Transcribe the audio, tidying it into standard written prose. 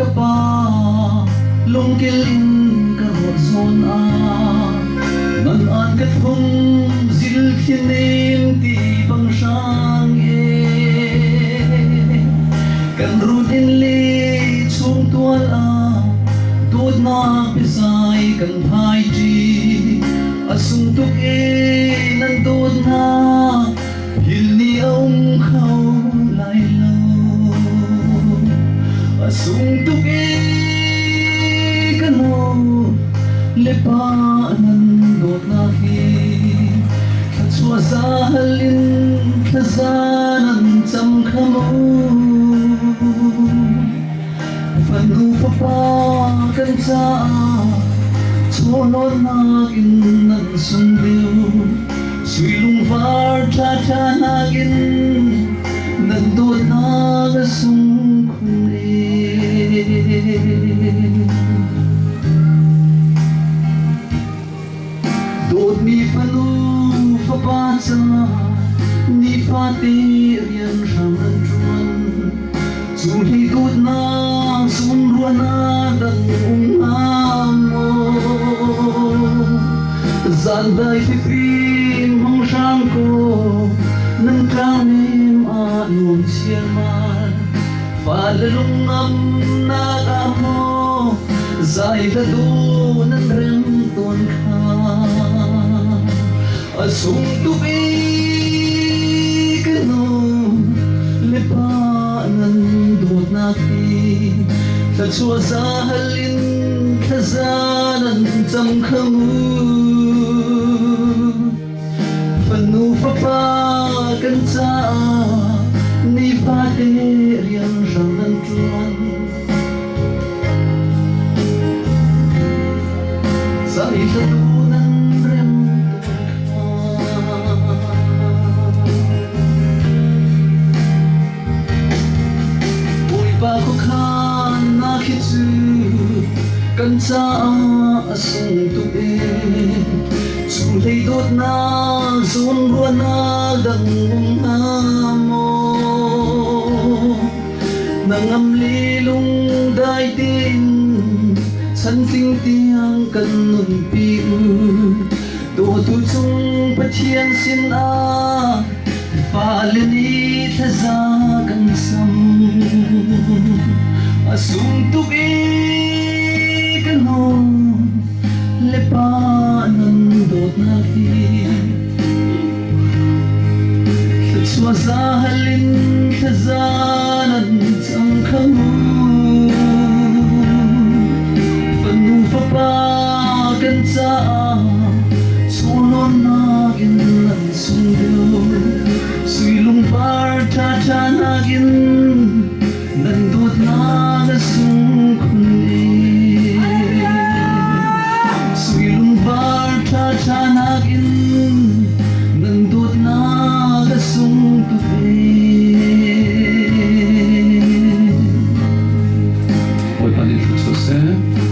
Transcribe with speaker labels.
Speaker 1: ka pa lung kilin ka zon a man an ka thum zil khinin ti bang sang e kan rutin li chung tual a tut na pisai kan phai ji asung tuk e nan tut na hil ni ông khâu lại lâu asung tuk e kan ho le pa nan dot na hi thla chua za halin thla za nan cham khamo fanu fa pa kan cha chonol na in nan sung liu suy lung var cha cha na in nan dot na ga sung khun đột mi fanu fa pa cha ni fa ti rian ram ran chuan chu hi đột na sun ruan na dang mo zan dai fi phim hong sang ko nan trang nim a nuam chian man fa le lung am na ga mo zai la du nan rem ton kha asung tu bi kano le pa nan dot na ki ta chua za halin tha za nan cham khamu fanu fa pa kan cha ni fa te rian ram nan chuan sai la du nan rem ba ko khan na khi chu kan cha asung tu e chu lei dot na zun ruan na dang na mo nangam li lung dai tin chan ting tiang kan nun pi do tu chung pathian sin a fa le ni tha za kan sam asung tuk e kan ho le pa nan dot na hi sa chua za halin tha za nan cham khamu fanu fa pa kan cha chulon na gin nan sung deu sui lung par cha cha na gin nan dot na ga sung khun sui lung par cha cha na gin nan dot na ga sung tu
Speaker 2: Oi, Padre José.